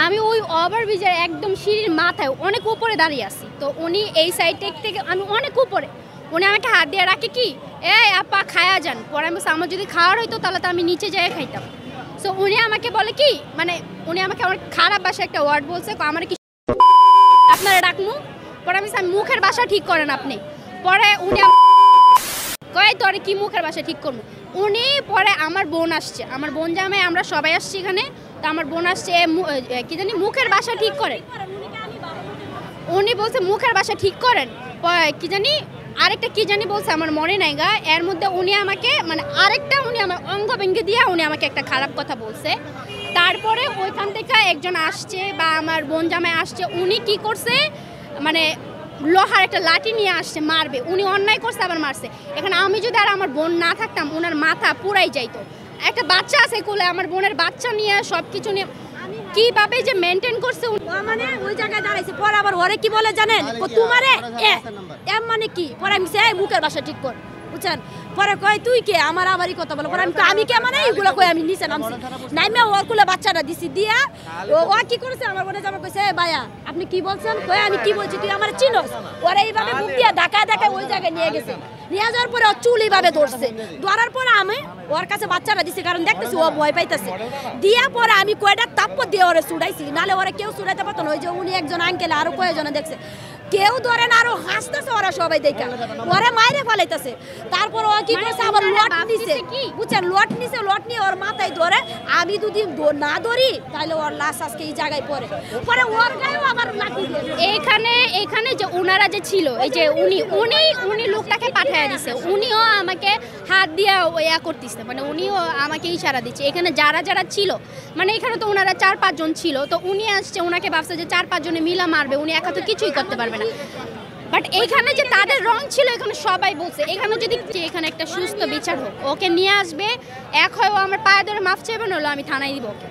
আমি ওই ওভারব্রিজের একদম সিঁড়ির মাথায় অনেক উপরে দাঁড়িয়ে আছি, তো উনি এই সাইড থেকে আমি অনেক উপরে, উনি আমাকে হাত দিয়ে রাখে কি এই আপা খায়া যান। পরে আমি আমার যদি খাওয়ার হইতো তাহলে তো আমি নিচে যেয়ে খাইতাম। সো উনি আমাকে বলে কি মানে উনি আমাকে আমার খারাপ ভাষায় একটা ওয়ার্ড বলছে, আমার কি আপনারা ডাকমু। পরে আমি মুখের ভাষা ঠিক করেন আপনি। পরে উনি কয় তোরে কি মুখের ভাষা ঠিক করবো। উনি পরে আমার বোন আসছে, আমার বোন জামাই আমরা সবাই আসছি এখানে, তো আমার বোন আসছে কি জানি মুখের ভাষা ঠিক করেন। উনি বলছে মুখের ভাষা ঠিক করেন, কি জানি আরেকটা কি জানি বলছে আমার মনে নাই গা। এর মধ্যে উনি আমাকে মানে আরেকটা উনি আমার অঙ্গ ভেঙে দিয়ে উনি আমাকে একটা খারাপ কথা বলছে। তারপরে ওইখান থেকে একজন আসছে বা আমার বোন জামাই আসছে, উনি কি করছে মানে লোহার একটা লাঠি নিয়ে আসছে মারবে। উনি অন্যায় করছে আবার মারছে। এখানে আমি যদি আর আমার বোন না থাকতাম ওনার মাথা পুরাই যাইতো। একটা বাচ্চা আছে কোলে, আমার বোনের বাচ্চা নিয়ে সব কিছু নিয়ে কিভাবে যে মেনটেন করছে মানে ওই জায়গায় দাঁড়াইছে। পরে আবার ওরে কি বলে জানেন, তোমারে এম মানে কি। পরে আমি সে মুখের ভাষা ঠিক কর বুঝছেন। পরে কয় তুই কে আমার আবারই কথা বলো। পরে আমি কে মানে এইগুলো কই আমি নিচে নামছি, নাইমে ওর কুলে বাচ্চাটা দিছি দিয়া ও কি করেছে আমার বোনে জামা কইছে ভাইয়া আপনি কি বলছেন। কয় আমি কি বলছি তুই আমার চিনোস। ওরা এইভাবে মুখ দিয়া ঢাকা ঢাকা ওই জায়গায় নিয়ে গেছে। নিয়ে যাওয়ার পরে ও চুল এইভাবে ধরছে, ধরার পরে আমি ওর কাছে বাচ্চাটা দিছি কারণ দেখতেছি ও ভয় পাইতেছে। দিয়া পরে আমি কয়টা তাপ্পর দিয়ে ওরে ছুড়াইছি, নাহলে ওরা কেউ ছুড়াইতে পারতো না। ওই যে উনি একজন আঙ্কেল আরো কয়েকজনে দেখছে, কেউ ধরে না আরো হাসতেছে ওরা সবাই দেখা ওরা মাইরে ফেলাইতেছে। তারপর ও কি করছে আবার লট নিছে বুঝছেন, লট নিছে, লট নিয়ে ওর মাথায় ধরে। আমি যদি না ধরি তাহলে ওর লাশ আজকে এই জায়গায় পড়ে। পরে ওর গায়েও আবার লাঠি এখানে যে ওনারা যে ছিল এই যে উনি লোকটাকে পাঠিয়ে দিছে, উনিও আমাকে হাত দিয়ে ইয়া করতেছে, মানে উনিও আমাকে ইশারা দিচ্ছে। এখানে যারা যারা ছিল মানে এখানে তো ওনারা 4-5 জন ছিল, তো উনি আসছে ওনাকে ভাবছে যে 4-5 জনে মিলা মারবে, উনি একা তো কিছুই করতে পারবে না। বাট এইখানে যে তাদের রং ছিল এখানে সবাই বলছে এখানে যদি এখানে একটা সুস্থ বিচার হোক, ওকে নিয়ে আসবে, এক হয় ও আমার পায়ে ধরে মাফ চাইবে, নইলে আমি থানায় দিব ওকে।